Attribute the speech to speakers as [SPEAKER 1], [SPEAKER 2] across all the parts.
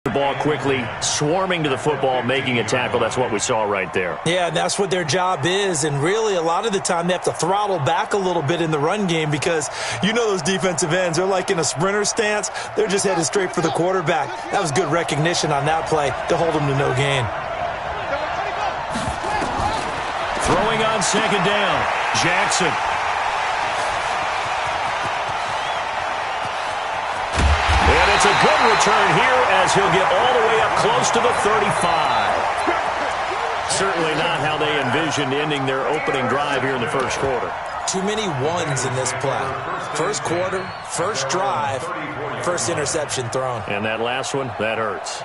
[SPEAKER 1] The ball quickly, swarming to the football, making a tackle. That's what we saw right there.
[SPEAKER 2] Yeah, that's what their job is, and really a lot of the time they have to throttle back a little bit in the run game because you know those defensive ends, they're like in a sprinter stance. They're just headed straight for the quarterback. That was good recognition on that play to hold them to no gain.
[SPEAKER 1] Throwing on second down, Jackson. And it's a good return here as he'll get all the way up close to the 35. Certainly not how they envisioned ending their opening drive here in the first quarter.
[SPEAKER 2] Too many ones in this play. First quarter, first drive, first interception thrown.
[SPEAKER 1] And that last one, that hurts.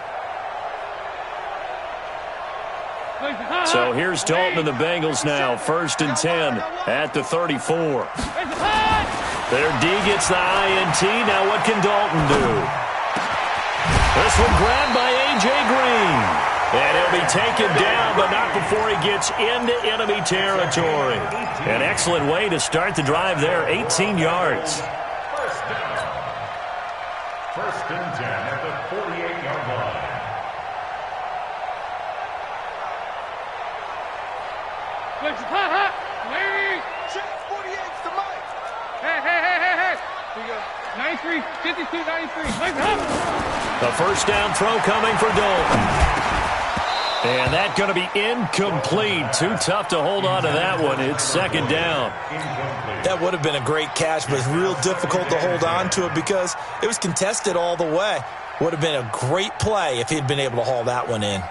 [SPEAKER 1] So here's Dalton and the Bengals now, 1st and 10 at the 34. Their D gets the INT. Now what can Dalton do? This one grabbed by A.J. Green. And he'll be taken down, but not before he gets into enemy territory. An excellent way to start the drive there, 18 yards.
[SPEAKER 3] First and 10 at the 48-yard line.
[SPEAKER 4] Check 48's the mic. Hey. Here you go. 93, 52, 93.
[SPEAKER 1] A first down throw coming for Dalton. And that's going to be incomplete. Too tough to hold on to that one. It's second down.
[SPEAKER 2] That would have been a great catch, but it's real difficult to hold on to it because it was contested all the way. Would have been a great play if he'd been able to haul that one in.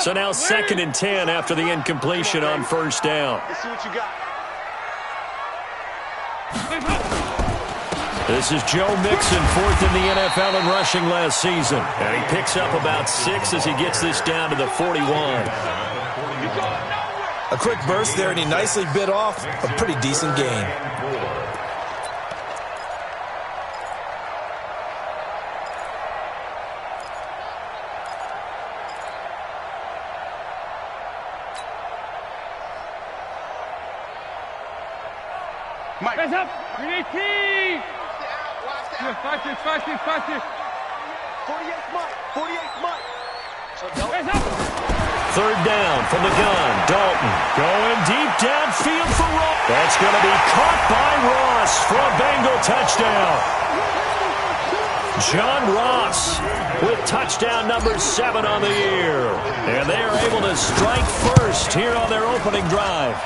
[SPEAKER 1] So now 2nd and 10 after the incompletion on first down.
[SPEAKER 4] Let's see what you got.
[SPEAKER 1] This is Joe Mixon, 4th in the NFL in rushing last season. And he picks up about 6 as he gets this down to the 41.
[SPEAKER 2] A quick burst there, and he nicely bit off a pretty decent gain.
[SPEAKER 4] Mike. That's up. 318. Watch this. 48's Mike. 48's Mike. That's up.
[SPEAKER 1] 3rd down from the gun. Dalton going deep downfield for Ross. That's going to be caught by Ross for a Bengal touchdown. John Ross with touchdown number 7 on the year. And they are able to strike first here on their opening drive.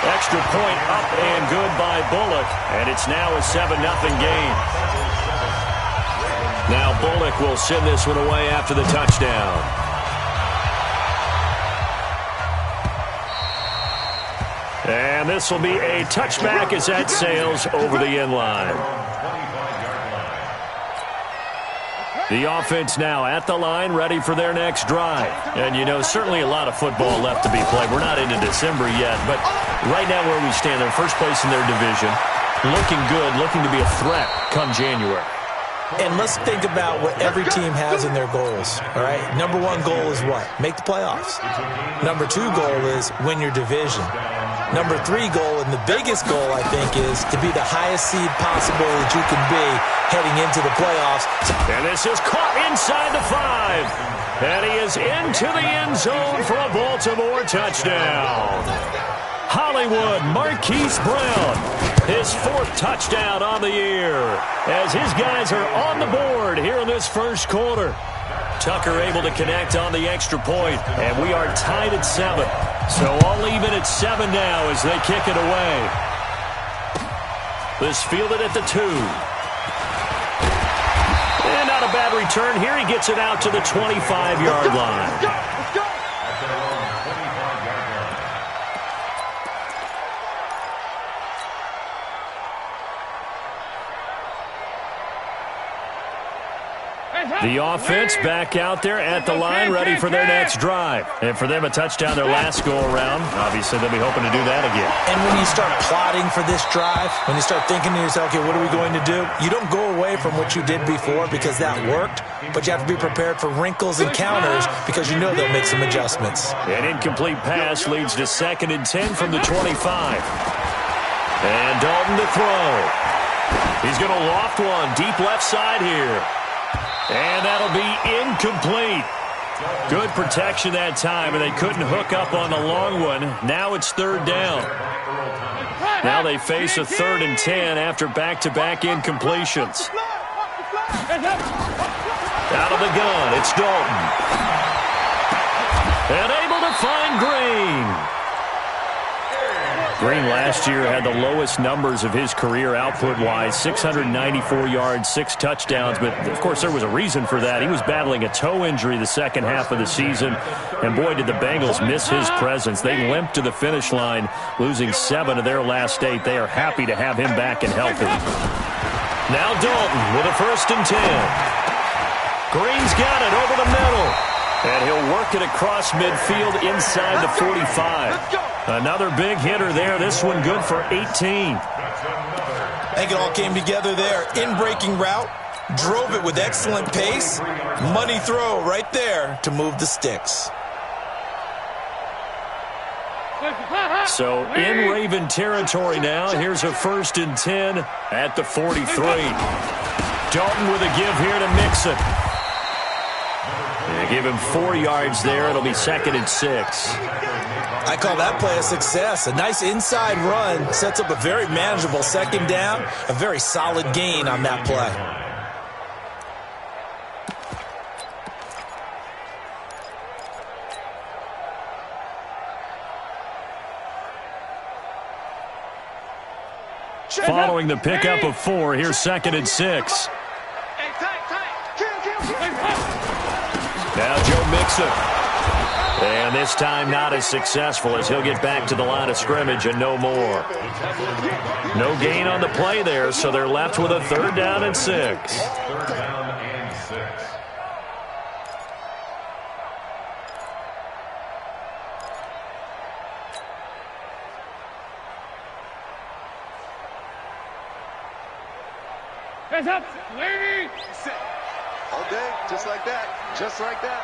[SPEAKER 1] Extra point up and good by Bullock, and it's now a 7-0 game. Now Bullock will send this one away after the touchdown. And this will be a touchback as that sails over the end line. The offense now at the line, ready for their next drive. And, you know, certainly a lot of football left to be played. We're not into December yet, but right now where we stand, they're first place in their division. Looking good, looking to be a threat come January.
[SPEAKER 2] And let's think about what every team has in their goals, all right? Number 1 goal is what? Make the playoffs. Number 2 goal is win your division. Number 3 goal, and the biggest goal, I think, is to be the highest seed possible that you can be heading into the playoffs.
[SPEAKER 1] And this is caught inside the 5. And he is into the end zone for a Baltimore touchdown. Hollywood Marquise Brown, his 4th touchdown on the year, as his guys are on the board here in this first quarter. Tucker able to connect on the extra point, and we are tied at 7. So all even at 7 now as they kick it away. This fielded at the 2. And not a bad return here. He gets it out to the 25-yard line. The offense back out there at the line, ready for their next drive. And for them, a touchdown their last go-around. Obviously, they'll be hoping to do that again.
[SPEAKER 2] And when you start plotting for this drive, when you start thinking to yourself, okay, what are we going to do? You don't go away from what you did before because that worked, but you have to be prepared for wrinkles and counters because you know they'll make some adjustments.
[SPEAKER 1] An incomplete pass leads to 2nd and 10 from the 25. And Dalton to throw. He's going to loft one deep left side here. And that'll be incomplete. Good protection that time, and they couldn't hook up on the long one. Now it's third down. Now they face a 3rd and 10 after back-to-back incompletions. Out of the gun, it's Dalton. And able to find Green. Green last year had the lowest numbers of his career output-wise, 694 yards, 6 touchdowns. But, of course, there was a reason for that. He was battling a toe injury the second half of the season. And, boy, did the Bengals miss his presence. They limped to the finish line, losing 7 of their last 8. They are happy to have him back and healthy. Now Dalton with a 1st and 10. Green's got it over the middle. And he'll work it across midfield inside the 45. Another big hitter there. This one good for 18.
[SPEAKER 2] I think it all came together there. In-breaking route. Drove it with excellent pace. Money throw right there to move the sticks.
[SPEAKER 1] So in Raven territory now. Here's a 1st and 10 at the 43. Dalton with a give here to Mixon. They give him 4 yards there. It'll be 2nd and 6.
[SPEAKER 2] I call that play a success. A nice inside run sets up a very manageable 2nd down. A very solid gain on that play.
[SPEAKER 1] Following the pickup of 4, here's 2nd and 6. Now Joe Mixon. And this time not as successful as he'll get back to the line of scrimmage and no more. No gain on the play there, so they're left with a 3rd down and 6.
[SPEAKER 3] 3rd down and 6.
[SPEAKER 4] Hands up, lady.
[SPEAKER 5] All day, just like that. Just like that.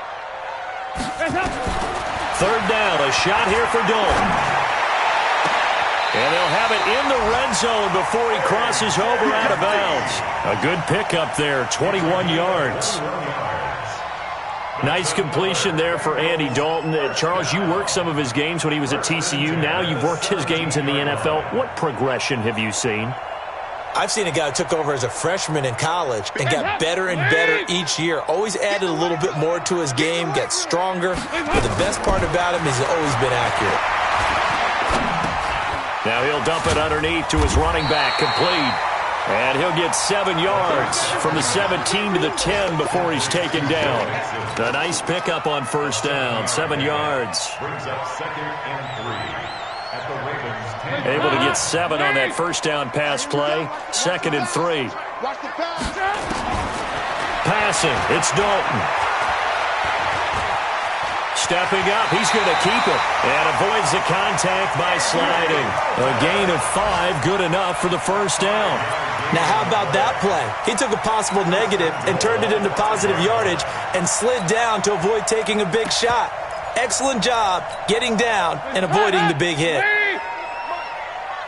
[SPEAKER 4] Hands up.
[SPEAKER 1] 3rd down, a shot here for Dalton. And they'll have it in the red zone before he crosses over out of bounds. A good pickup there, 21 yards. Nice completion there for Andy Dalton. Charles, you worked some of his games when he was at TCU. Now you've worked his games in the NFL. What progression have you seen?
[SPEAKER 2] I've seen a guy who took over as a freshman in college and got better and better each year. Always added a little bit more to his game, gets stronger. But the best part about him is he's always been accurate.
[SPEAKER 1] Now he'll dump it underneath to his running back, complete. And he'll get 7 yards from the 17 to the 10 before he's taken down. A nice pickup on 1st down, 7 yards.
[SPEAKER 3] Brings up 2nd and 3. At the Ravens 10.
[SPEAKER 1] Able to get 7 on that 1st down pass play. 2nd and 3. Passing, it's Dalton. Stepping up, he's going to keep it. And avoids the contact by sliding. A gain of 5, good enough for the 1st down.
[SPEAKER 2] Now, how about that play? He took a possible negative and turned it into positive yardage and slid down to avoid taking a big shot. Excellent job getting down and avoiding the big hit.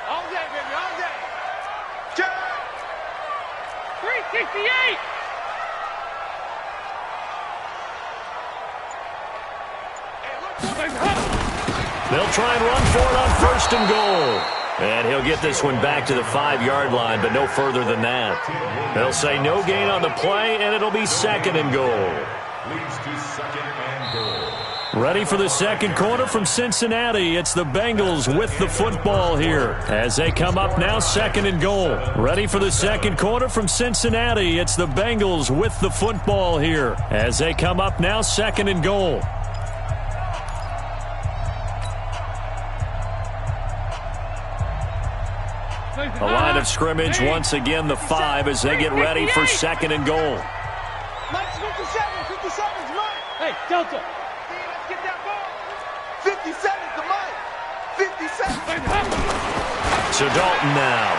[SPEAKER 4] All day, baby, all day. 368.
[SPEAKER 1] They'll try and run for it on 1st and goal. And he'll get this one back to the 5-yard line, but no further than that. They'll say no gain on the play, and it'll be 2nd and goal.
[SPEAKER 3] Leads to 2nd and goal.
[SPEAKER 1] Ready for the 2nd quarter from Cincinnati. It's the Bengals with the football here as they come up now 2nd and goal. Ready for the 2nd quarter from Cincinnati. It's the Bengals with the football here as they come up now 2nd and goal. The line of scrimmage once again the 5 as they get ready for 2nd and goal.
[SPEAKER 4] Mike's 57. 57's mine. Hey, Delta. Get that ball. 57's the Mike. 57.
[SPEAKER 1] So Dalton now.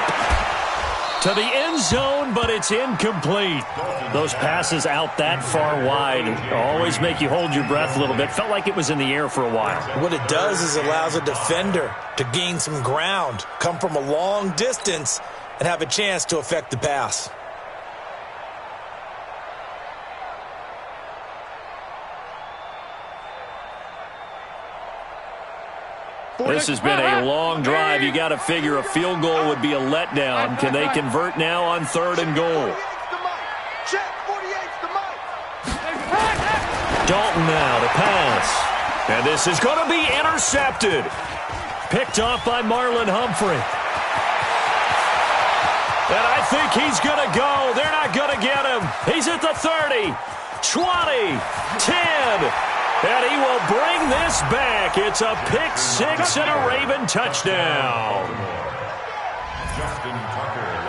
[SPEAKER 1] to the end zone, but it's incomplete. Those passes out that far wide always make you hold your breath a little bit. Felt like it was in the air for a while.
[SPEAKER 2] What it does is it allows a defender to gain some ground, come from a long distance, and have a chance to affect the pass.
[SPEAKER 1] This has been a long drive. You got to figure a field goal would be a letdown. Can they convert now on 3rd and goal? Dalton now to pass. And this is going to be intercepted. Picked off by Marlon Humphrey. And I think he's going to go. They're not going to get him. He's at the 30, 20, 10. And he will bring this back. It's a pick six and a Raven touchdown.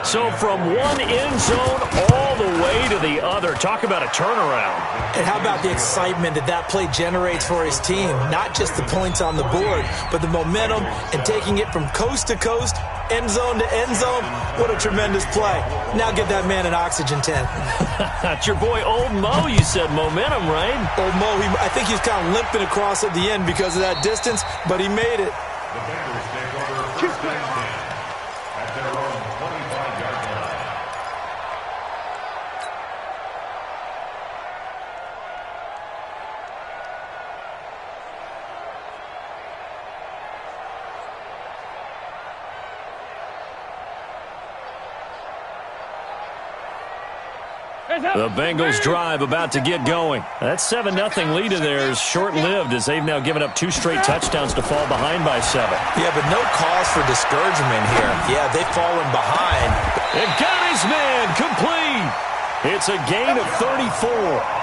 [SPEAKER 1] So from one end zone all the way to the other. Talk about a turnaround.
[SPEAKER 2] And how about the excitement that play generates for his team? Not just the points on the board, but the momentum and taking it from coast to coast, end zone to end zone. What a tremendous play. Now give that man an oxygen tent.
[SPEAKER 1] That's your boy Old Mo. You said momentum, right?
[SPEAKER 2] Old Mo, I think he's kind of limping across at the end because of that distance, but he made it.
[SPEAKER 3] The Bengals take over 1st and 10 at their own 25-yard line.
[SPEAKER 1] The Bengals drive about to get going. That 7-0 lead of theirs short-lived as they've now given up 2 straight touchdowns to fall behind by 7.
[SPEAKER 2] Yeah, but no cause for discouragement here. Yeah, they've fallen behind.
[SPEAKER 1] And got his man complete. It's a gain of 34.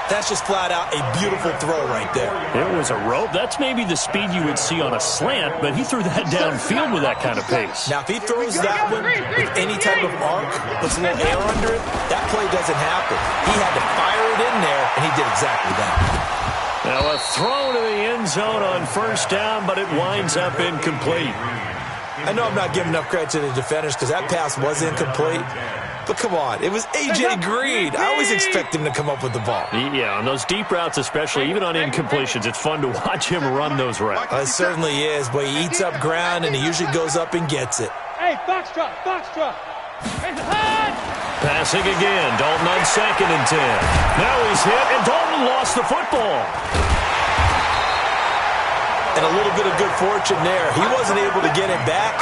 [SPEAKER 2] That's just flat out a beautiful throw right there.
[SPEAKER 1] It was a rope. That's maybe the speed you would see on a slant, but he threw that downfield with that kind of pace.
[SPEAKER 2] Now, if he throws that one with any type of arc, puts a little air under it, that play doesn't happen. He had to fire it in there, and he did exactly that.
[SPEAKER 1] Now a throw to the end zone on 1st down, but it winds up incomplete.
[SPEAKER 2] I know I'm not giving enough credit to the defenders because that pass was incomplete. But come on, it was A.J. Green. I always expect him to come up with the ball.
[SPEAKER 1] Yeah, on those deep routes especially, even on incompletions, it's fun to watch him run those routes.
[SPEAKER 2] It certainly is, but he eats up ground and he usually goes up and gets it.
[SPEAKER 4] Hey, box truck, box truck.
[SPEAKER 1] Passing again, Dalton on 2nd and 10. Now he's hit, and Dalton lost the football.
[SPEAKER 2] And a little bit of good fortune there. He wasn't able to get it back,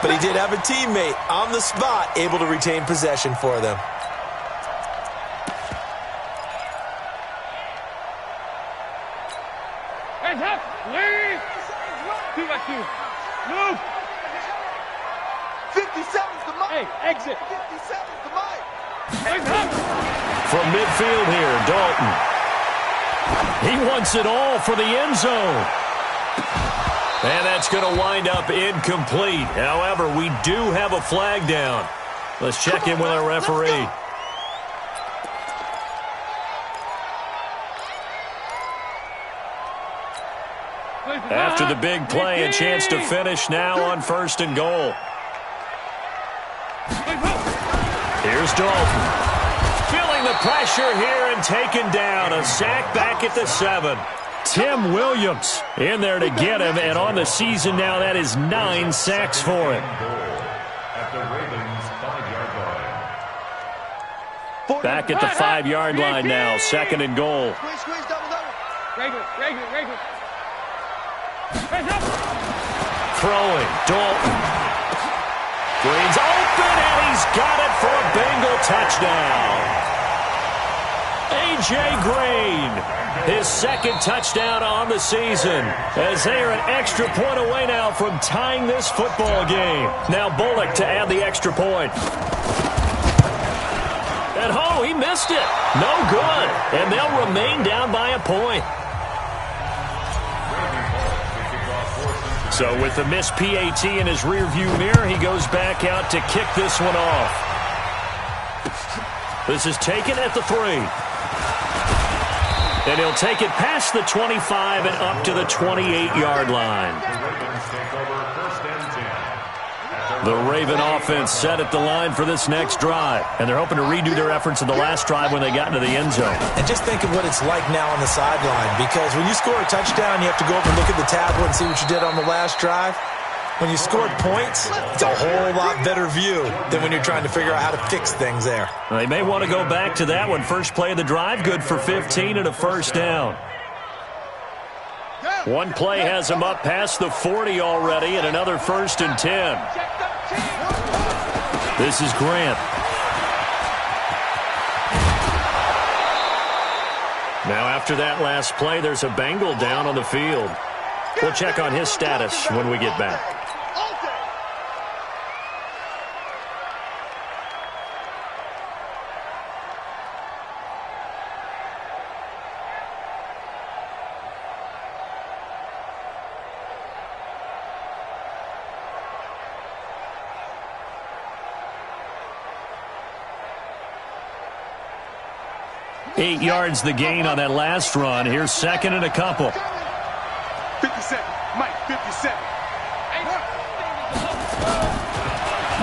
[SPEAKER 2] but he did have a teammate on the spot able to retain possession for them.
[SPEAKER 4] Hands up, leave. 2-by-2. Move.
[SPEAKER 5] 57's the mic.
[SPEAKER 4] Hey, exit.
[SPEAKER 5] 57's the mic.
[SPEAKER 4] Hands up.
[SPEAKER 1] From midfield here, Dalton. He wants it all for the end zone. And that's going to wind up incomplete. However, we do have a flag down. Let's check in with our referee. After the big play, a chance to finish now on 1st and goal. Here's Dalton. Feeling the pressure here and taken down. A sack back at the 7. Tim Williams in there to get him, and on the season now, that is 9 sacks for him.
[SPEAKER 3] At the Ravens 5-yard line.
[SPEAKER 1] Back at the 5-yard line now, 2nd and goal.
[SPEAKER 5] Squeeze, double, double.
[SPEAKER 4] Regular. Hands up.
[SPEAKER 1] Throwing, Dalton. Green's open, and he's got it for a Bengal touchdown. A.J. Green, his 2nd touchdown on the season, as they are an extra point away now from tying this football game. Now Bullock to add the extra point. And he missed it. No good. And they'll remain down by a point. So with the missed PAT in his rearview mirror, he goes back out to kick this one off. This is taken at the 3. And he'll take it past the 25 and up to the 28-yard line. The Raven offense set at the line for this next drive, and they're hoping to redo their efforts in the last drive when they got into the end zone.
[SPEAKER 2] And just think of what it's like now on the sideline, because when you score a touchdown, you have to go over and look at the tablet and see what you did on the last drive. When you scored points, it's a whole lot better view than when you're trying to figure out how to fix things there.
[SPEAKER 1] They may want to go back to that one. First play of the drive, good for 15 and a first down. One play has him up past the 40 already, and another 1st and 10. This is Grant. Now after that last play, there's a Bengal down on the field. We'll check on his status when we get back. 8 yards the gain on that last run. Here's 2nd and a couple.
[SPEAKER 5] 57, Mike, 57.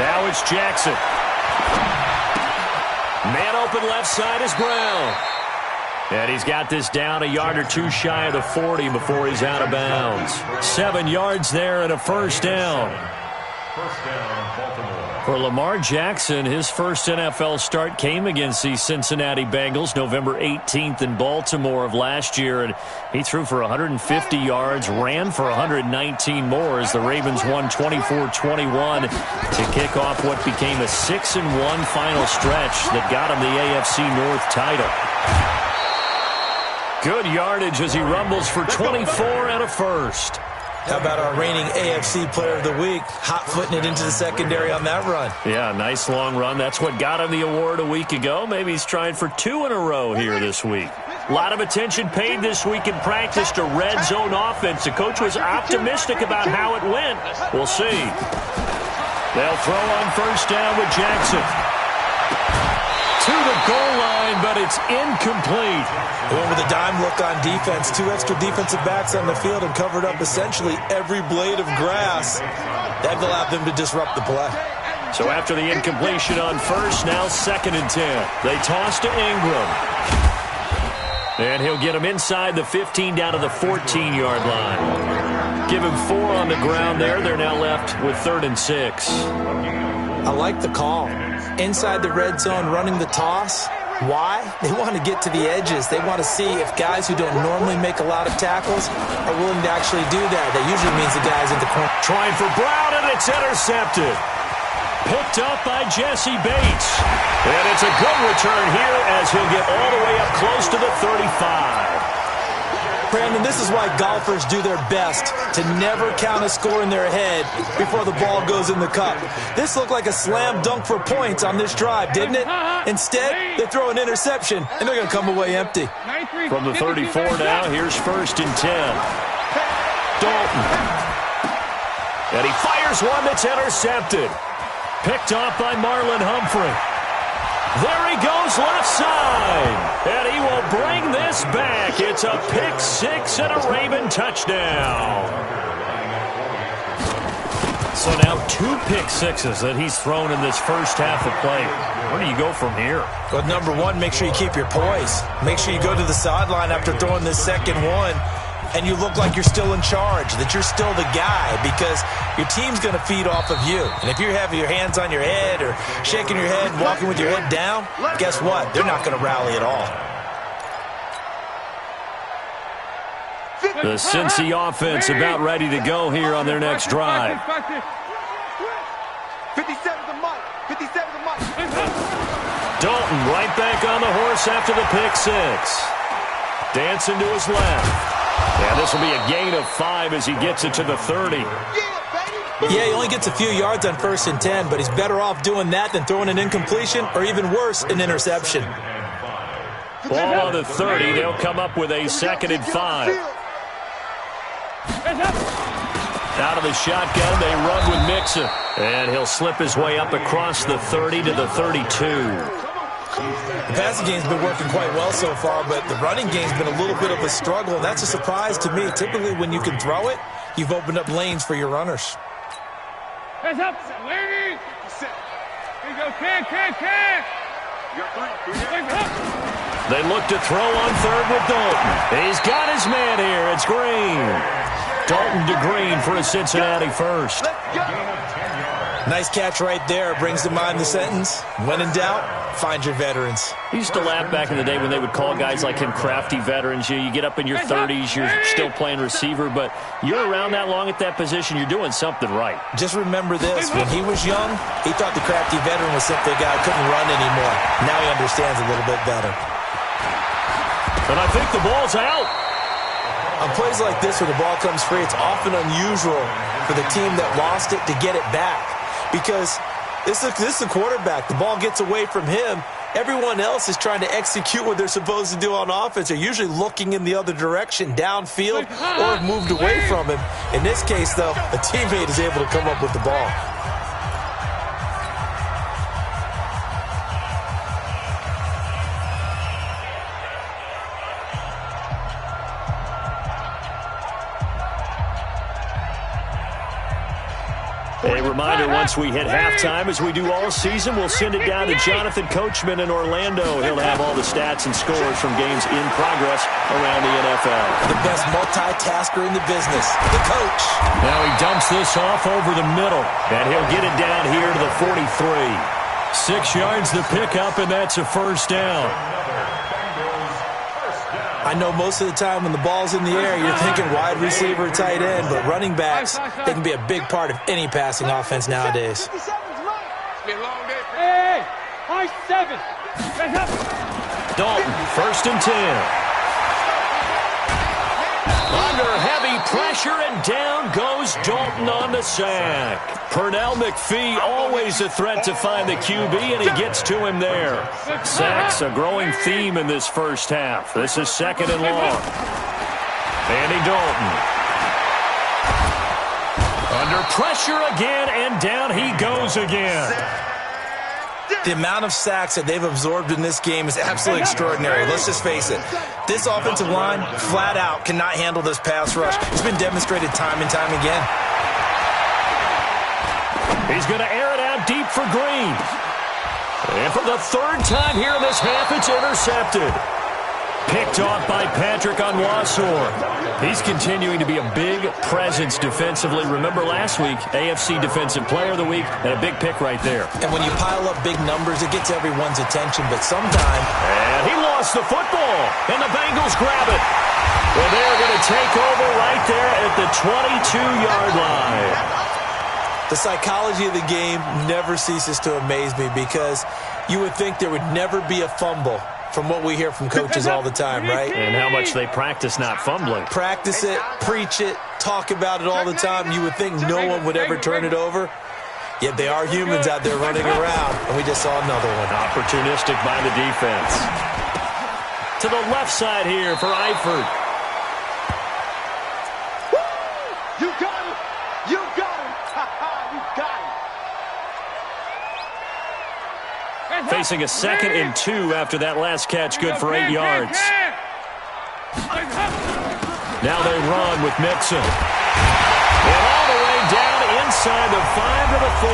[SPEAKER 1] Now it's Jackson. Man open left side is Brown. And he's got this down a yard or two shy of the 40 before he's out of bounds. 7 yards there and a first down.
[SPEAKER 3] First down, Baltimore.
[SPEAKER 1] For Lamar Jackson, his first NFL start came against the Cincinnati Bengals November 18th in Baltimore of last year, and he threw for 150 yards, ran for 119 more as the Ravens won 24-21 to kick off what became a 6-1 final stretch that got him the AFC North title. Good yardage as he rumbles for 24 and a first.
[SPEAKER 2] How about our reigning AFC Player of the Week, hot-footing it into the secondary on that run?
[SPEAKER 1] Yeah, nice long run. That's what got him the award a week ago. Maybe he's trying for 2 in a row here this week. A lot of attention paid this week in practice to red zone offense. The coach was optimistic about how it went. We'll see. They'll throw on first down with Jackson. To the goal line, but it's incomplete.
[SPEAKER 2] They went with a dime look on defense. 2 extra defensive backs on the field and covered up essentially every blade of grass. That allowed them to disrupt the play.
[SPEAKER 1] So after the incompletion on first, now 2nd and 10. They toss to Ingram. And he'll get him inside the 15 down to the 14-yard line. Give him 4 on the ground there. They're now left with 3rd and 6.
[SPEAKER 2] I like the call. Inside the red zone, running the toss. Why? They want to get to the edges. They want to see if guys who don't normally make a lot of tackles are willing to actually do that. That usually means the guys in the corner.
[SPEAKER 1] Trying for Brown, and it's intercepted. Picked up by Jesse Bates. And it's a good return here as he'll get all the way up close to the 35.
[SPEAKER 2] Brandon, this is why golfers do their best to never count a score in their head before the ball goes in the cup. This looked like a slam dunk for points on this drive, didn't it? Instead, they throw an interception, and they're going to come away empty.
[SPEAKER 1] From the 34 now, here's 1st and 10. Dalton. And he fires one that's intercepted. Picked off by Marlon Humphrey. There he goes left side. And he will bring this back. It's a pick 6 and a Raven touchdown. So now 2 pick sixes that he's thrown in this first half of play. Where do you go from here?
[SPEAKER 2] Well, number one, make sure you keep your poise. Make sure you go to the sideline after throwing this second one, and you look like you're still in charge, that you're still the guy, because your team's going to feed off of you. And if you're having your hands on your head or shaking your head, walking with your head down, guess what? They're not going to rally at all.
[SPEAKER 1] The Cincy offense about ready to go here on their next drive.
[SPEAKER 5] 57 to Mike. 57 to Mike.
[SPEAKER 1] Dalton right back on the horse after the pick 6. Dancing to his left. And this will be a gain of 5 as he gets it to the 30.
[SPEAKER 2] Yeah, he only gets a few yards on 1st and 10, but he's better off doing that than throwing an incompletion or even worse, an interception.
[SPEAKER 1] Ball on the 30. They'll come up with a 2nd and 5. Out of the shotgun, they run with Mixon. And he'll slip his way up across the 30 to the 32.
[SPEAKER 2] The passing game's been working quite well so far, but the running game's been a little bit of a struggle, and that's a surprise to me. Typically, when you can throw it, you've opened up lanes for your runners.
[SPEAKER 4] Hands up. Ladies. Here you go. Can.
[SPEAKER 5] You got three.
[SPEAKER 1] They look to throw on third with Dalton. He's got his man here. It's Green. Dalton to Green for a Cincinnati first.
[SPEAKER 5] Let's go.
[SPEAKER 2] Nice catch right there. Brings to mind the sentence, when in doubt, find your veterans.
[SPEAKER 1] I used to laugh back in the day when they would call guys like him crafty veterans. You get up in your 30s, you're still playing receiver, but you're around that long at that position, you're doing something right.
[SPEAKER 2] Just remember this. When he was young, he thought the crafty veteran was simply a guy who couldn't run anymore. Now he understands a little bit better.
[SPEAKER 1] And I think the ball's out.
[SPEAKER 2] On plays like this where the ball comes free, it's often unusual for the team that lost it to get it back. Because this is the quarterback. The ball gets away from him. Everyone else is trying to execute what they're supposed to do on offense. They're usually looking in the other direction, downfield, or have moved away from him. In this case, though, a teammate is able to come up with the ball.
[SPEAKER 1] A reminder, once we hit halftime, as we do all season, we'll send it down to Jonathan Coachman in Orlando. He'll have all the stats and scores from games in progress around the NFL.
[SPEAKER 2] The best multitasker in the business, the coach.
[SPEAKER 1] Now he dumps this off over the middle, and he'll get it down here to the 43. 6 yards the pickup, and that's a first down.
[SPEAKER 2] I know most of the time when the ball's in the air, you're thinking wide receiver, tight end, but running backs, they can be a big part of any passing offense nowadays.
[SPEAKER 4] Hey, high 7. Hands up.
[SPEAKER 1] Dalton, 1st and 10. Under heavy pressure, and down goes Dalton on the sack. Pernell McPhee, always a threat to find the QB, and he gets to him there. Sacks, a growing theme in this first half. This is 2nd and long. Andy Dalton. Under pressure again, and down he goes again.
[SPEAKER 2] The amount of sacks that they've absorbed in this game is absolutely extraordinary. Let's just face it. This offensive line, flat out, cannot handle this pass rush. It's been demonstrated time and time again.
[SPEAKER 1] He's going to air it out deep for Green. And for the 3rd time here in this half, it's intercepted. Picked off by Patrick Onwuasor. He's continuing to be a big presence defensively. Remember last week, AFC Defensive Player of the Week, and a big pick right there.
[SPEAKER 2] And when you pile up big numbers, it gets everyone's attention, but sometimes...
[SPEAKER 1] And he lost the football, and the Bengals grab it. Well, they're going to take over right there at the 22-yard line.
[SPEAKER 2] The psychology of the game never ceases to amaze me because you would think there would never be a fumble from what we hear from coaches all the time, right?
[SPEAKER 1] And how much they practice not fumbling.
[SPEAKER 2] Practice it, preach it, talk about it all the time. You would think no one would ever turn it over. Yet they are humans out there running around, and we just saw another one.
[SPEAKER 1] Opportunistic by the defense. To the left side here for Eifert.
[SPEAKER 5] You got him. You got him. You got him.
[SPEAKER 1] Facing a 2nd and 2 after that last catch, good for 8 yards. Now they run with Mixon. And all the way down inside the 5 to the 4.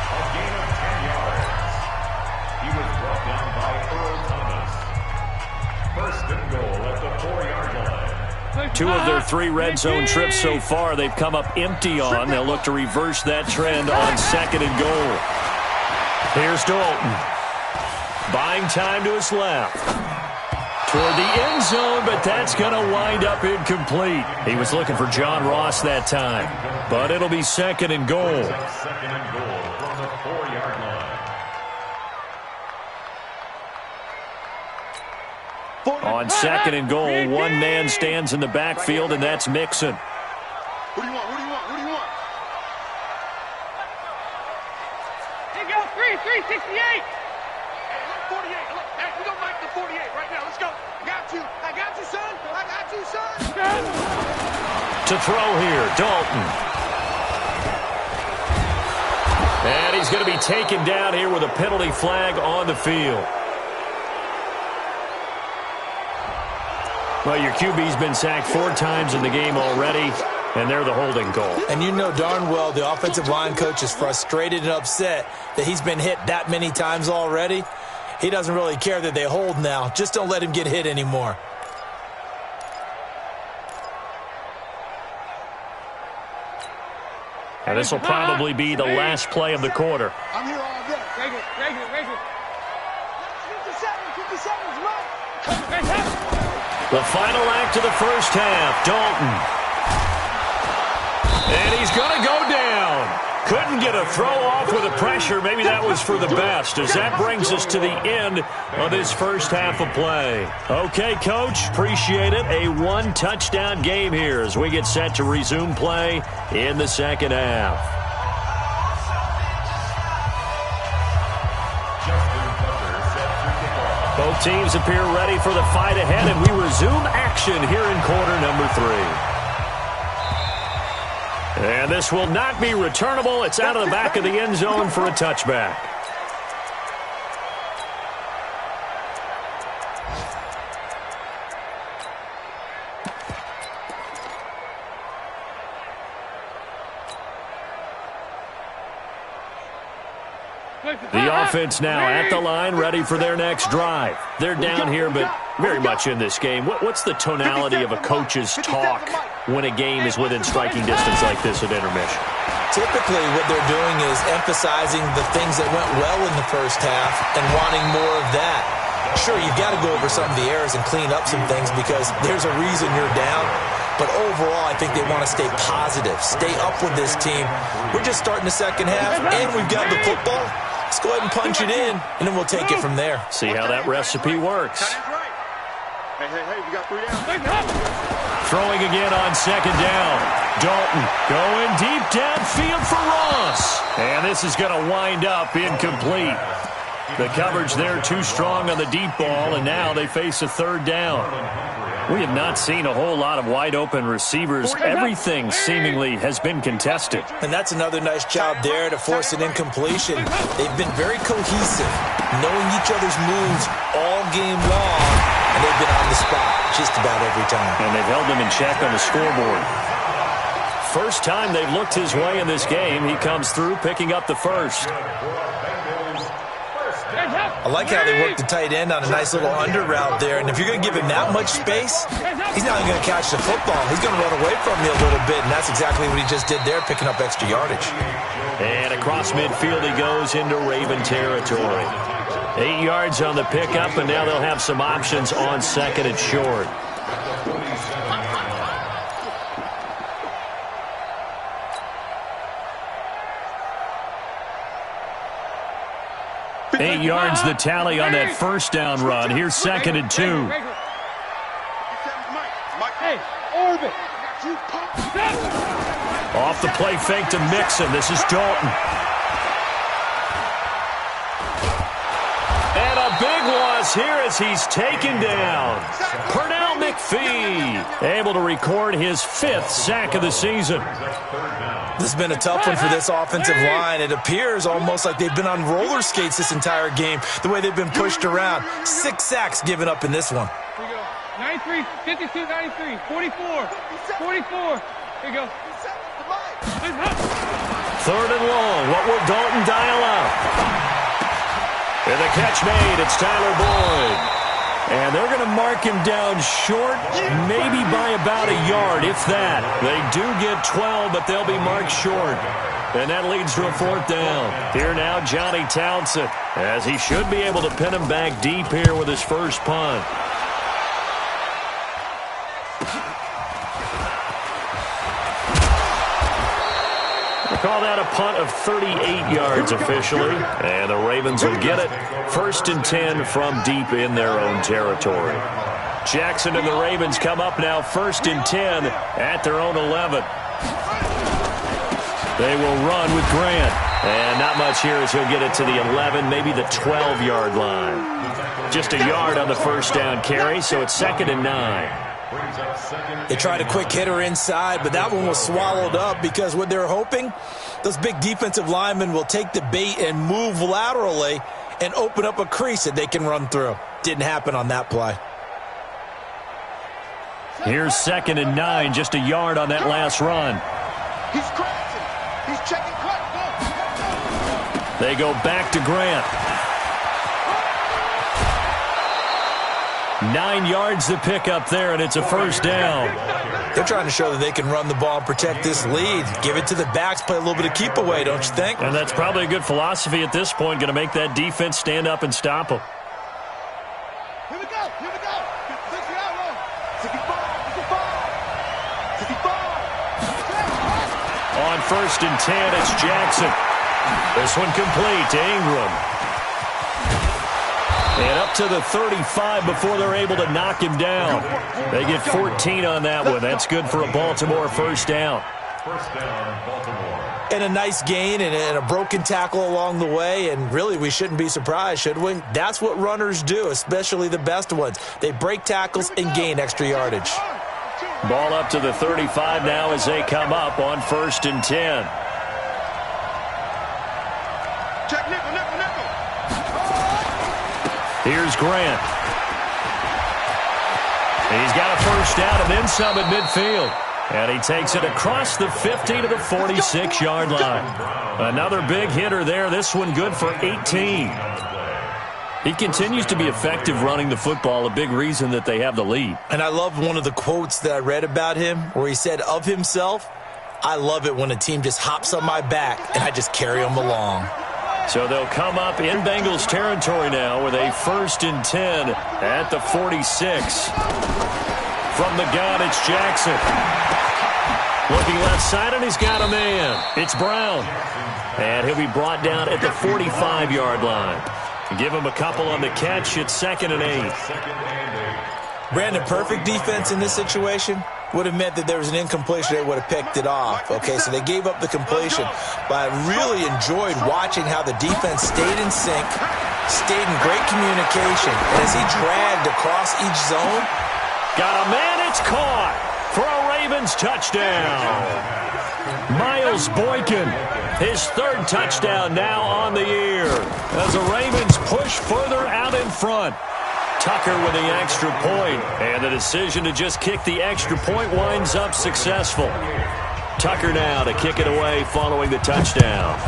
[SPEAKER 3] A gain of 10 yards. He was brought down by Earl Thomas. 1st and goal at the 4-yard line.
[SPEAKER 1] 2 of their 3 red zone trips so far, they've come up empty on. They'll look to reverse that trend on 2nd and goal. Here's Dalton. Buying time to his left. Toward the end zone, but that's going to wind up incomplete. He was looking for John Ross that time, but it'll be 2nd and goal.
[SPEAKER 3] 2nd and goal from the 4-yard line.
[SPEAKER 1] On 2nd and goal, one man stands in the backfield, and that's Mixon.
[SPEAKER 5] Who do you want? Who do you want? Who do you want?
[SPEAKER 4] Here you go. 368.
[SPEAKER 5] 48. Look, hey, we gonna make the 48 right now. Let's go. Got you. I got you, son. I got you, son.
[SPEAKER 1] To throw here, Dalton. And he's going to be taken down here with a penalty flag on the field. Well, your QB's been sacked 4 times in the game already. And they're the holding goal.
[SPEAKER 2] And you know darn well the offensive line coach is frustrated and upset that he's been hit that many times already. He doesn't really care that they hold now. Just don't let him get hit anymore.
[SPEAKER 1] And this will probably be the last play of the quarter.
[SPEAKER 5] I'm here all day.
[SPEAKER 4] Take it.
[SPEAKER 5] 50 seconds, Mike.
[SPEAKER 1] The final act of the first half, Dalton. And he's going to go down. Couldn't get a throw off with the pressure. Maybe that was for the best, as that brings us to the end of this first half of play. Okay, Coach, appreciate it. A one-touchdown game here as we get set to resume play in the second half. Both teams appear ready for the fight ahead, and we resume action here in quarter number 3. And this will not be returnable. It's out of the back of the end zone for a touchback. The offense now at the line, ready for their next drive. They're down here, but very much in this game. What's the tonality of a coach's talk when a game is within striking distance like this at intermission?
[SPEAKER 2] Typically, what they're doing is emphasizing the things that went well in the first half and wanting more of that. Sure, you've got to go over some of the errors and clean up some things because there's a reason you're down. But overall, I think they want to stay positive, stay up with this team. We're just starting the second half, and we've got the football. Let's go ahead and punch it in, and then we'll take it from there.
[SPEAKER 1] See how that recipe works.
[SPEAKER 5] Hey, we got 3 down.
[SPEAKER 1] Throwing again on second down. Dalton going deep downfield for Ross. And this is going to wind up incomplete. The coverage there too strong on the deep ball, and now they face a third down. We have not seen a whole lot of wide-open receivers. Everything seemingly has been contested.
[SPEAKER 2] And that's another nice job there to force an incompletion. They've been very cohesive, knowing each other's moves all game long, and they've been on the spot just about every time.
[SPEAKER 1] And they've held them in check on the scoreboard. First time they've looked his way in this game, he comes through picking up the first.
[SPEAKER 2] I like how they work the tight end on a nice little under route there. And if you're going to give him that much space, he's not going to catch the football. He's going to run away from you a little bit, and that's exactly what he just did there, picking up extra yardage.
[SPEAKER 1] And across midfield he goes into Raven territory. 8 yards on the pickup, and now they'll have some options on second and short. Eight yards the tally on that first down run. Here's second and 2. Off the play fake to Mixon. This is Dalton. And a big loss here as he's taken down. Pernell McPhee able to record his 5th sack of the season.
[SPEAKER 2] This has been a tough one for this offensive line. It appears almost like they've been on roller skates this entire game, the way they've been pushed around. 6 sacks given up in this one.
[SPEAKER 4] Here we go. 93, 52, 93, 44, 44. Here we go.
[SPEAKER 1] Third and long. What will Dalton dial up? And the catch made. It's Tyler Boyd. And they're going to mark him down short, maybe by about a yard, if that. They do get 12, but they'll be marked short. And that leads to a 4th down. Here now, Johnny Townsend, as he should be able to pin him back deep here with his first punt. Call that a punt of 38 yards officially. And the Ravens will get it. 1st and 10 from deep in their own territory. Jackson and the Ravens come up now 1st and 10 at their own 11. They will run with Grant. And not much here as he'll get it to the 11, maybe the 12-yard line. Just a yard on the first down carry, so it's 2nd and 9.
[SPEAKER 2] They tried a quick hitter inside, but that one was swallowed up because what they're hoping, those big defensive linemen will take the bait and move laterally and open up a crease that they can run through. Didn't happen on that play.
[SPEAKER 1] Here's 2nd and 9, just a yard on that last run.
[SPEAKER 5] He's crashing. He's checking cut. Go.
[SPEAKER 1] They go back to Grant. 9 yards to pick up there, and it's a first down.
[SPEAKER 2] They're trying to show that they can run the ball and protect this lead. Give it to the backs, play a little bit of keep away, don't you think?
[SPEAKER 1] And that's probably a good philosophy at this point, going to make that defense stand up and stop them.
[SPEAKER 5] Here we go. Here we go. 65.
[SPEAKER 1] On 1st and 10, it's Jackson. This one complete to Ingram. And up to the 35 before they're able to knock him down. They get 14 on that one. That's good for a Baltimore first down.
[SPEAKER 3] First down, Baltimore.
[SPEAKER 2] And a nice gain and a broken tackle along the way. And really, we shouldn't be surprised, should we? That's what runners do, especially the best ones. They break tackles and gain extra yardage.
[SPEAKER 1] Ball up to the 35 now as they come up on 1st and 10.
[SPEAKER 5] Check nickel.
[SPEAKER 1] Here's Grant. He's got a first down and then some at midfield. And he takes it across the 50 to the 46-yard line. Another big hitter there. This one good for 18. He continues to be effective running the football, a big reason that they have the lead.
[SPEAKER 2] And I love one of the quotes that I read about him where he said of himself, "I love it when a team just hops on my back and I just carry them along."
[SPEAKER 1] So they'll come up in Bengals territory now with a 1st and 10 at the 46. From the gun, it's Jackson. Looking left side, and he's got a man. It's Brown. And he'll be brought down at the 45-yard line. Give him a couple on the catch. It's 2nd and 8.
[SPEAKER 2] Brandon, perfect defense in this situation would have meant that there was an incompletion. They would have picked it off. Okay, so they gave up the completion. But I really enjoyed watching how the defense stayed in sync, stayed in great communication. And as he dragged across each zone,
[SPEAKER 1] got a man, it's caught for a Ravens touchdown. Miles Boykin, his 3rd touchdown now on the year as the Ravens push further out in front. Tucker with the extra point, and the decision to just kick the extra point winds up successful. Tucker now to kick it away following the touchdown.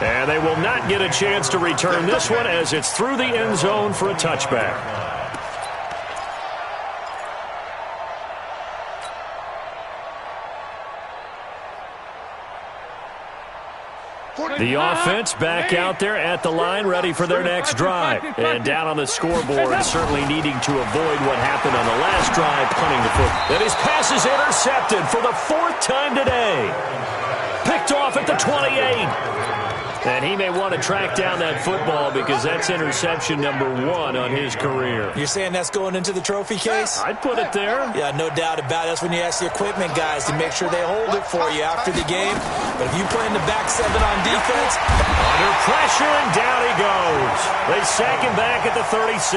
[SPEAKER 1] And they will not get a chance to return this one as it's through the end zone for a touchback. The offense back out there at the line, ready for their next drive. And down on the scoreboard, certainly needing to avoid what happened on the last drive, punting the football. And his pass is intercepted for the 4th time today. Picked off at the 28. And he may want to track down that football because that's interception number 1 on his career.
[SPEAKER 2] you're saying that's going into the trophy case?
[SPEAKER 1] I'd put it there.
[SPEAKER 2] Yeah, no doubt about it. That's when you ask the equipment guys to make sure they hold it for you after the game. But if you play in the back 7 on defense,
[SPEAKER 1] under pressure, and down he goes. They sack him back at the 36.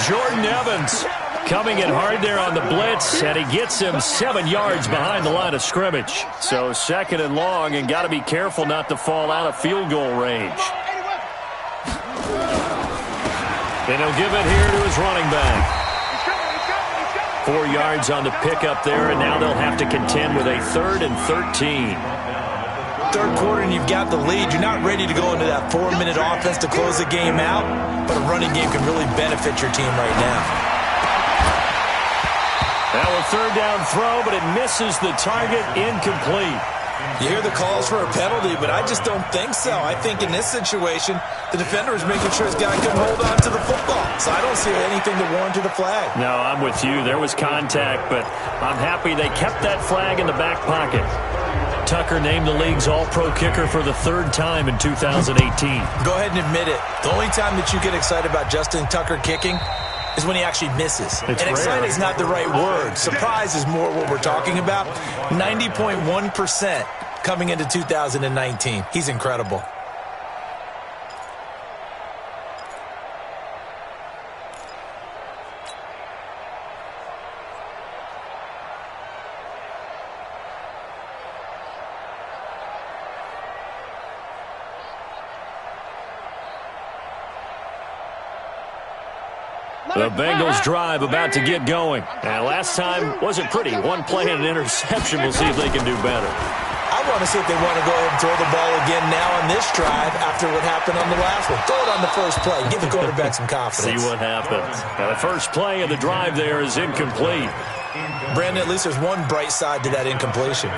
[SPEAKER 1] Jordan Evans coming in hard there on the blitz, and he gets him 7 yards behind the line of scrimmage. So 2nd and long, and got to be careful not to fall out of field goal range. And he'll give it here to his running back. 4 yards on the pickup there, and now they'll have to contend with a 3rd and 13.
[SPEAKER 2] 3rd quarter and you've got the lead. You're not ready to go into that 4-minute offense to close the game out, but a running game can really benefit your team right now.
[SPEAKER 1] Now a 3rd down throw, but it misses the target, incomplete.
[SPEAKER 2] You hear the calls for a penalty, but I just don't think so. I think in this situation, the defender is making sure his guy can hold on to the football. So I don't see anything to warrant a flag.
[SPEAKER 1] No, I'm with you. There was contact, but I'm happy they kept that flag in the back pocket. Tucker named the league's all-pro kicker for the 3rd time in 2018.
[SPEAKER 2] Go ahead and admit it. The only time that you get excited about Justin Tucker kicking is when he actually misses. And excited is not the right word. Surprise is more what we're talking about. 90.1% coming into 2019. He's incredible.
[SPEAKER 1] The Bengals drive about to get going. And last time wasn't pretty. One play and an interception. We'll see if they can do better.
[SPEAKER 2] I want to see if they want to go ahead and throw the ball again now on this drive after what happened on the last one. Throw it on the first play. Give the quarterback some confidence.
[SPEAKER 1] See what happens. Now, the first play of the drive there is incomplete.
[SPEAKER 2] Brandon, at least there's one bright side to that incompletion.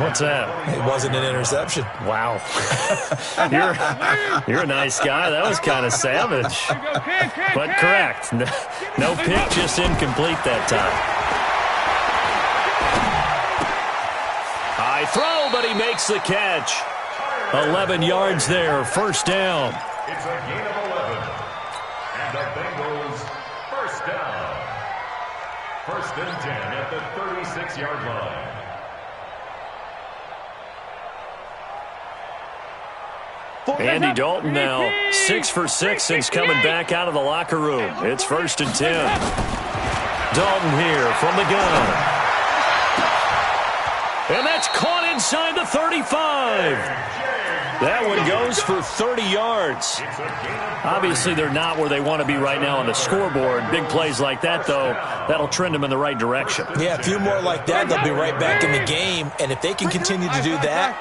[SPEAKER 1] What's that?
[SPEAKER 2] It wasn't an interception.
[SPEAKER 1] Wow. You're a nice guy. That was kind of savage. But correct. No pick, just incomplete that time. High throw, but he makes the catch. 11 yards there, first down.
[SPEAKER 3] It's a gain of 11. And the Bengals first down. First and 10 at the 36-yard line.
[SPEAKER 1] Andy Dalton now 6 for 6 since coming back out of the locker room. It's first and 10. Dalton here from the gun. And that's caught inside the 35. That one goes for 30 yards. Obviously, they're not where they want to be right now on the scoreboard. Big plays like that, though, that'll trend them in the right direction.
[SPEAKER 2] Yeah, a few more like that, they'll be right back in the game. And if they can continue to do that,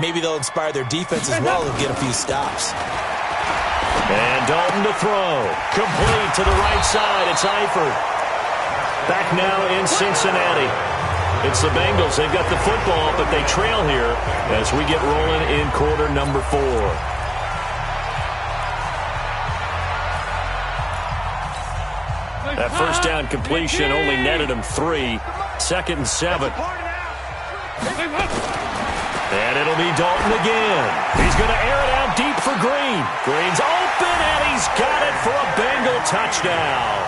[SPEAKER 2] maybe they'll inspire their defense as well and get a few stops.
[SPEAKER 1] And Dalton to throw. Complete to the right side. It's Eifert. Back now in Cincinnati. It's the Bengals. They've got the football, but they trail here as we get rolling in quarter number 4. That first down completion only netted him 3. Second and 7. And it'll be Dalton again. He's going to air it out deep for Green. Green's open, and he's got it for a Bengal touchdown.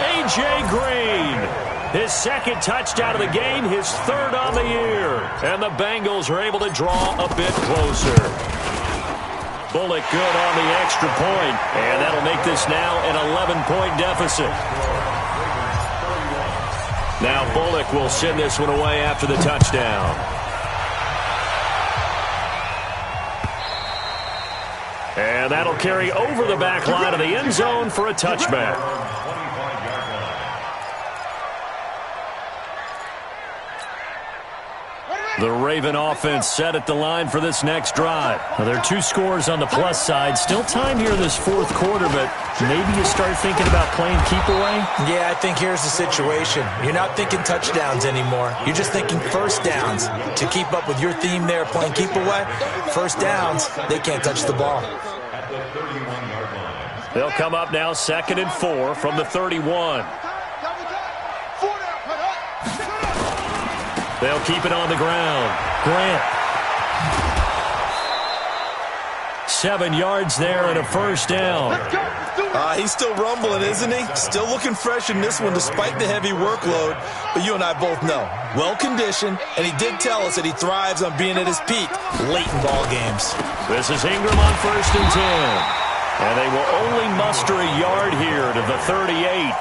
[SPEAKER 1] A.J. Green. His second touchdown of the game, his third on the year. And the Bengals are able to draw a bit closer. Bullock good on the extra point, and that'll make this now an 11-point deficit. Now Bullock will send this one away after the touchdown. And that'll carry over the back line of the end zone for a touchback. The Raven offense set at the line for this next drive. Well, there are 2 scores on the plus side. Still time here in this fourth quarter, but maybe you start thinking about playing keep away?
[SPEAKER 2] Yeah, I think here's the situation. You're not thinking touchdowns anymore. You're just thinking first downs. To keep up with your theme there, playing keep away, first downs, they can't touch the ball.
[SPEAKER 1] They'll come up now 2nd and 4 from the 31. They'll keep it on the ground. Grant. 7 yards there and a first down.
[SPEAKER 2] He's still rumbling, isn't he? Still looking fresh in this one despite the heavy workload. But you and I both know, well-conditioned, and he did tell us that he thrives on being at his peak late in ball games.
[SPEAKER 1] This is Ingram on 1st and 10. And they will only muster a yard here to the 38.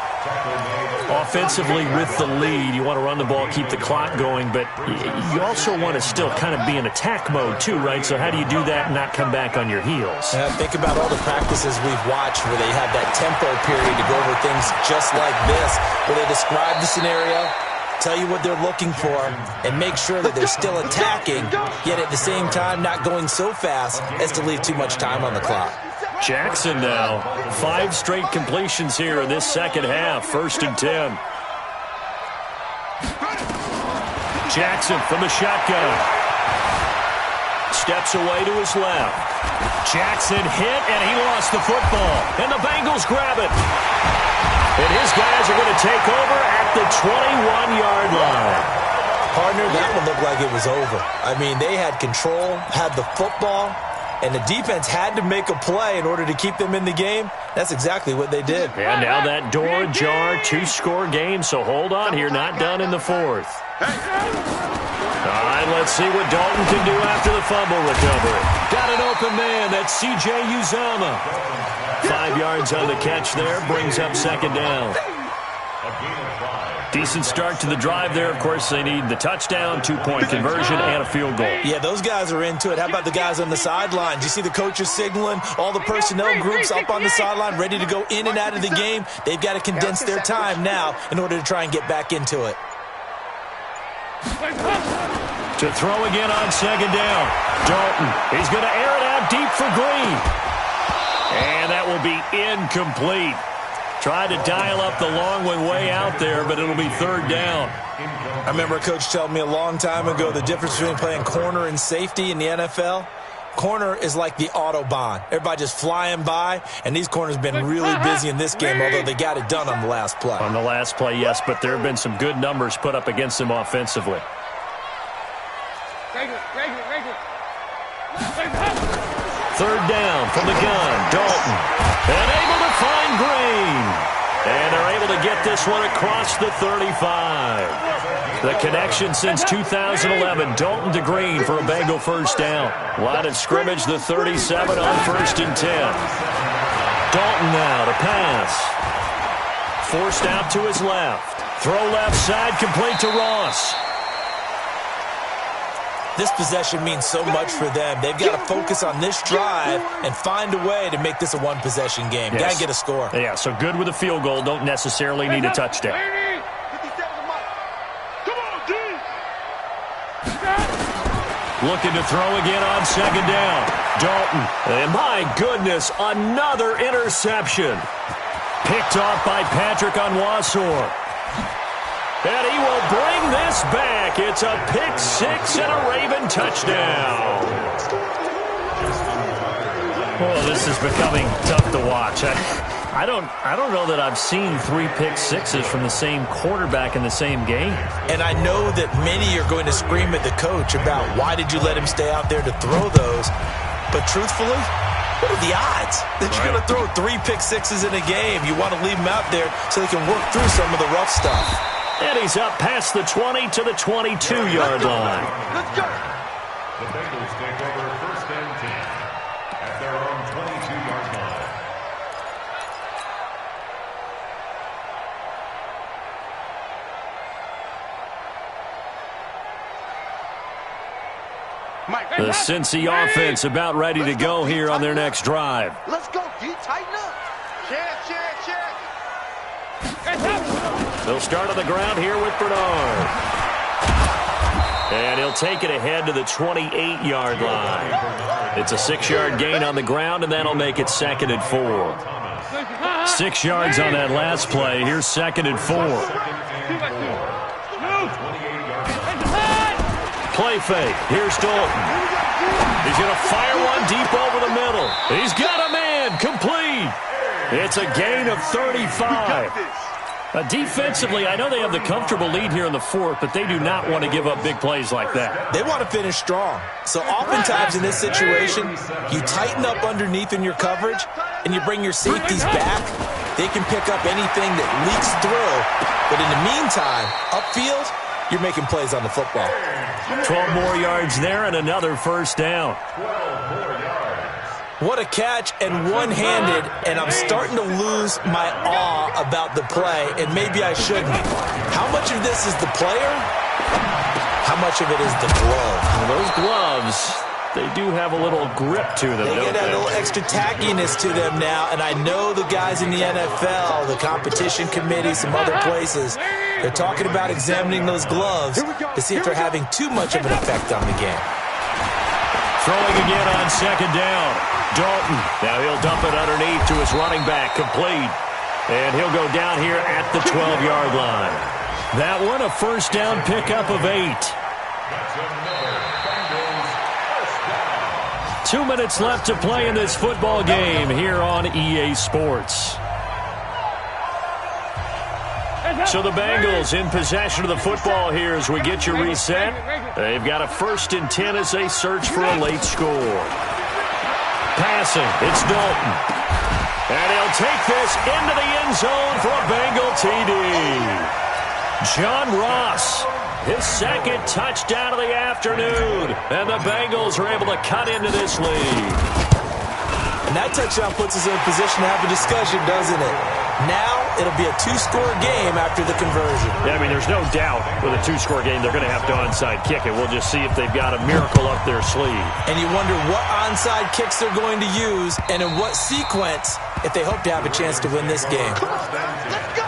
[SPEAKER 1] Offensively with the lead, you want to run the ball, keep the clock going, but you also want to still kind of be in attack mode too, right? So how do you do that and not come back on your heels?
[SPEAKER 2] Think about all the practices we've watched where they have that tempo period to go over things just like this, where they describe the scenario, tell you what they're looking for, and make sure that they're still attacking, yet at the same time not going so fast as to leave too much time on the clock.
[SPEAKER 1] Jackson now, 5 straight completions here in this second half. 1st and 10. Jackson from the shotgun. Steps away to his left. Jackson hit, and he lost the football. And the Bengals grab it. And his guys are going to take over at the 21-yard line.
[SPEAKER 2] Partner, that one looked like it was over. I mean, they had control, had the football, and the defense had to make a play in order to keep them in the game. That's exactly what they did.
[SPEAKER 1] And now that door ajar, 2-score game, so hold on here, not done in the 4th. All right, let's see what Dalton can do after the fumble recovery. Got an open man, that's C.J. Uzomah. 5 yards on the catch there, brings up 2nd down. Decent start to the drive there. Of course, they need the touchdown, 2-point conversion, and a field goal.
[SPEAKER 2] Yeah, those guys are into it. How about the guys on the sidelines? You see the coaches signaling, all the personnel groups up on the sideline ready to go in and out of the game. They've got to condense their time now in order to try and get back into it.
[SPEAKER 1] To throw again on second down. Dalton, he's going to air it out deep for Green. And that will be incomplete. Tried to dial up the long one way out there, but it'll be third down.
[SPEAKER 2] I remember a coach telling me a long time ago the difference between playing corner and safety in the NFL. Corner is like the Autobahn. Everybody just flying by, and these corners have been really busy in this game, although they got it done on the last play.
[SPEAKER 1] On the last play, yes, but there have been some good numbers put up against them offensively. Third down from the gun. Dalton. And able to find Green. And they're able to get this one across the 35. The connection since 2011. Dalton to Green for a Bengal first down. Line of scrimmage, the 37 on 1st and 10. Dalton now to pass. Forced out to his left. Throw left side, complete to Ross.
[SPEAKER 2] This possession means so much for them. They've got to focus on this drive and find a way to make this a one-possession game.
[SPEAKER 1] Yes.
[SPEAKER 2] Got to get a score.
[SPEAKER 1] Yeah, so good with a field goal. Don't necessarily need a touchdown. Looking to throw again on second down. Dalton. And my goodness, another interception. Picked off by Patrick Onwuasor. And he will bring this back. It's a pick six and a Raven touchdown. Well, this is becoming tough to watch. I don't know that I've seen 3 pick sixes from the same quarterback in the same game.
[SPEAKER 2] And I know that many are going to scream at the coach about why did you let him stay out there to throw those. But truthfully, what are the odds that you're going to throw 3 pick sixes in a game? You want to leave them out there so they can work through some of the rough stuff.
[SPEAKER 1] And he's up past the 20 to the 22-yard line.
[SPEAKER 5] Let's go.
[SPEAKER 3] The Bengals take over 1st and 10 at their own 22-yard line.
[SPEAKER 1] The Cincy offense about ready to go here on their next drive.
[SPEAKER 5] Let's go, D. Tighten up. Check.
[SPEAKER 1] They'll start on the ground here with Bernard. And he'll take it ahead to the 28-yard line. It's a 6-yard gain on the ground, and that'll make it 2nd and 4. 6 yards on that last play. Here's 2nd and 4. Play fake. Here's Dalton. He's going to fire one deep over the middle. He's got a man. Complete. It's a gain of 35. Defensively, I know they have the comfortable lead here in the 4th, but they do not want to give up big plays like that.
[SPEAKER 2] They want to finish strong. So oftentimes in this situation, you tighten up underneath in your coverage, and you bring your safeties back. They can pick up anything that leaks through. But in the meantime, upfield, you're making plays on the football.
[SPEAKER 1] 12 more yards there and another first down.
[SPEAKER 3] 12 more yards.
[SPEAKER 2] What a catch, and one-handed, and I'm starting to lose my awe about the play, and maybe I shouldn't. How much of this is the player? How much of it is the glove?
[SPEAKER 1] Well, those gloves, they do have a little grip to them,
[SPEAKER 2] They
[SPEAKER 1] don't
[SPEAKER 2] get a
[SPEAKER 1] they?
[SPEAKER 2] little extra tackiness to them now, and I know the guys in the NFL, the competition committee, some other places, they're talking about examining those gloves to see if they're having too much of an effect on the game.
[SPEAKER 1] Throwing again on second down. Dalton. Now he'll dump it underneath to his running back. Complete. And he'll go down here at the 12-yard line. That one, a first down pickup of 8.
[SPEAKER 3] That's another Bengals first down.
[SPEAKER 1] 2 minutes left to play in this football game here on EA Sports. So the Bengals in possession of the football here as we get you reset. They've got a 1st and 10 as they search for a late score. Passing, it's Dalton. And he'll take this into the end zone for a Bengal TD. John Ross, his 2nd touchdown of the afternoon. And the Bengals are able to cut into this lead.
[SPEAKER 2] And that touchdown puts us in a position to have a discussion, doesn't it? Now it'll be a two-score game after the conversion.
[SPEAKER 1] Yeah, I mean, there's no doubt with a two-score game they're going to have to onside kick it. We'll just see if they've got a miracle up their sleeve.
[SPEAKER 2] And you wonder what onside kicks they're going to use and in what sequence if they hope to have a chance to win this game.
[SPEAKER 5] Let's go.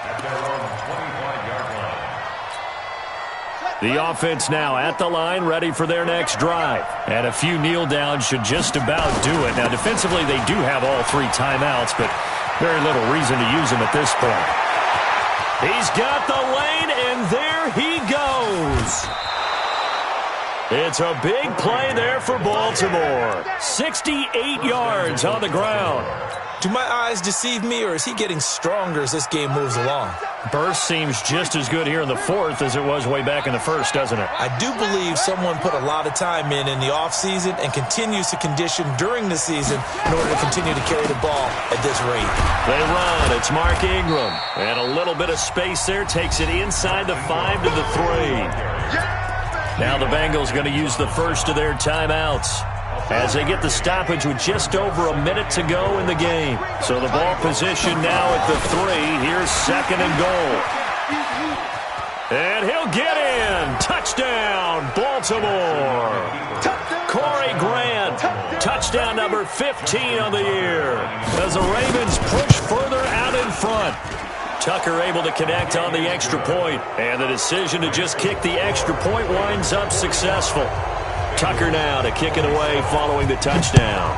[SPEAKER 3] At their own 25-yard line.
[SPEAKER 1] The offense now at the line, ready for their next drive. And a few kneel downs should just about do it. Now, defensively, they do have all three timeouts, but very little reason to use them at this point. He's got the lane, and there he goes. It's a big play there for Baltimore. 68 yards on the ground.
[SPEAKER 2] Do my eyes deceive me, or is he getting stronger as this game moves along?
[SPEAKER 1] Burst seems just as good here in the fourth as it was way back in the first, doesn't it?
[SPEAKER 2] I do believe someone put a lot of time in the offseason and continues to condition during the season in order to continue to carry the ball at this rate.
[SPEAKER 1] They run. It's Mark Ingram. And a little bit of space there takes it inside the 5 to the 3. Now the Bengals going to use the first of their timeouts as they get the stoppage with just over a minute to go in the game. So the ball position now at the 3. Here's second and goal. And he'll get in. Touchdown, Baltimore. Corey Grant, touchdown number 15 on the year as the Ravens push further out in front. Tucker able to connect on the extra point, and the decision to just kick the extra point winds up successful. Tucker now to kick it away following the touchdown.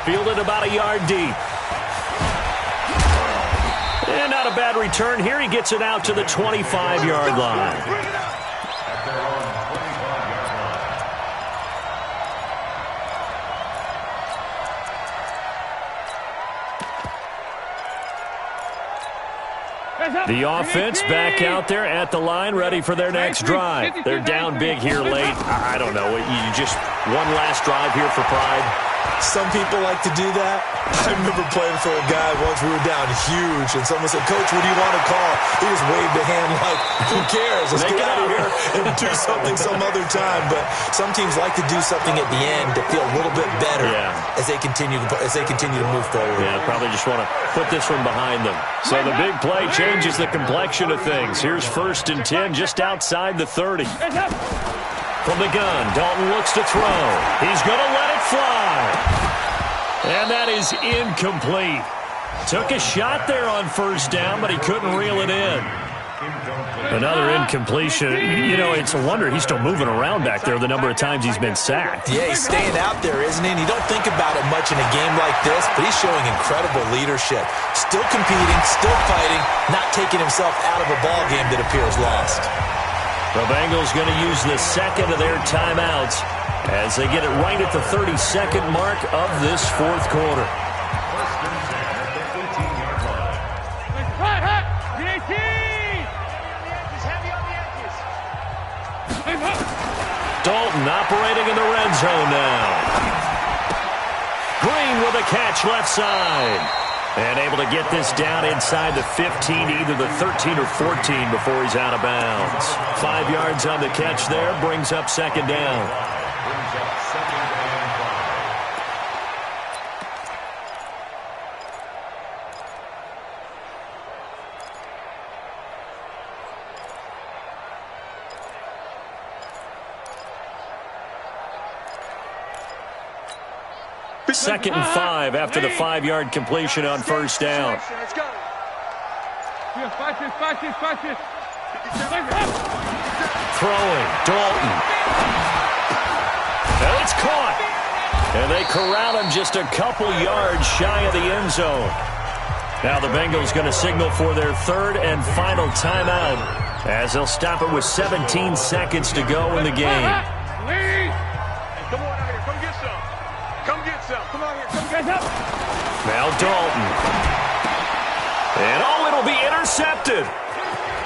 [SPEAKER 1] Fielded about a yard deep. And not a bad return here. He gets it out to the 25-yard line.
[SPEAKER 3] At their own 25-yard line.
[SPEAKER 1] The offense back out there at the line, ready for their next drive. They're down big here late. I don't know. You just one last drive here for pride.
[SPEAKER 2] Some people like to do that. I remember playing for a guy once. We were down huge, and someone said, "Coach, what do you want to call?" He just waved a hand like, "Who cares? Let's get out of here and do something some other time." But some teams like to do something at the end to feel a little bit better as they continue to move forward.
[SPEAKER 1] Yeah, probably just want to put this one behind them. So the big play changes the complexion of things. Here's 1st and 10 just outside the 30. From the gun, Dalton looks to throw. He's going to let it fly. And that is incomplete. Took a shot there on 1st down, but he couldn't reel it in. Another incompletion. You know, it's a wonder he's still moving around back there the number of times he's been sacked.
[SPEAKER 2] Yeah, he's staying out there, isn't he? And you don't think about it much in a game like this, but he's showing incredible leadership. Still competing, still fighting, not taking himself out of a ball game that appears lost.
[SPEAKER 1] The Bengals going to use the second of their timeouts as they get it right at the 32nd mark of this fourth quarter.
[SPEAKER 3] 1st and 10 at the 18-yard line.
[SPEAKER 5] Heavy on the edges.
[SPEAKER 1] Dalton operating in the red zone now. Green with a catch left side. And able to get this down inside the 15, either the 13 or 14 before he's out of bounds. 5 yards on the catch there, brings up second down.
[SPEAKER 3] Brings up second and
[SPEAKER 1] 5. 2nd and 5 after the 5-yard completion on 1st down.
[SPEAKER 5] Let's go.
[SPEAKER 1] Throwing, Dalton. And it's caught. And they corral him just a couple yards shy of the end zone. Now the Bengals going to signal for their 3rd and final timeout as they'll stop it with 17 seconds to go in the game.
[SPEAKER 5] Come on out here. Come get some. Come get some. Come on here. Come get some.
[SPEAKER 1] Now Dalton. And it'll be intercepted.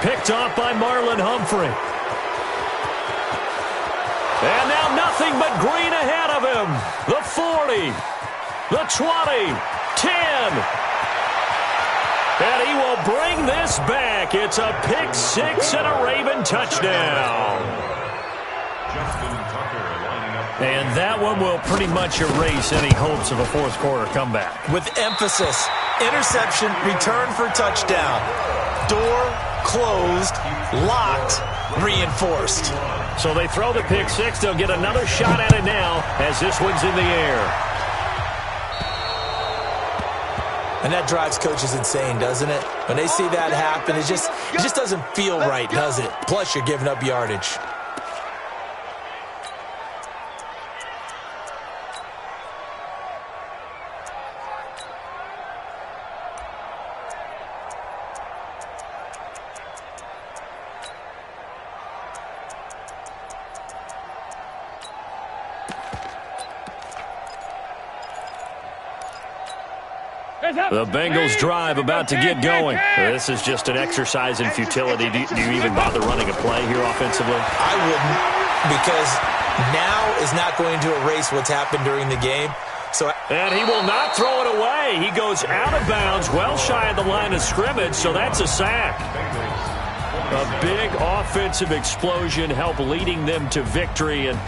[SPEAKER 1] Picked off by Marlon Humphrey. And now nothing but green ahead of him. The 40, the 20, 10. And he will bring this back. It's a pick 6 and a Raven touchdown. And that one will pretty much erase any hopes of a fourth quarter comeback.
[SPEAKER 2] With emphasis, interception, return for touchdown. Door closed, locked, reinforced.
[SPEAKER 1] So they throw the pick six. They'll get another shot at it now as this one's in the air.
[SPEAKER 2] And that drives coaches insane, doesn't it? When they see that happen, it just doesn't feel right, does it? Plus, you're giving up yardage.
[SPEAKER 1] The Bengals drive about to get going. This is just an exercise in futility. Do you even bother running a play here offensively?
[SPEAKER 2] I wouldn't, because now is not going to erase what's happened during the game.
[SPEAKER 1] And he will not throw it away. He goes out of bounds, well shy of the line of scrimmage, so that's a sack. A big offensive explosion helped leading them to victory. And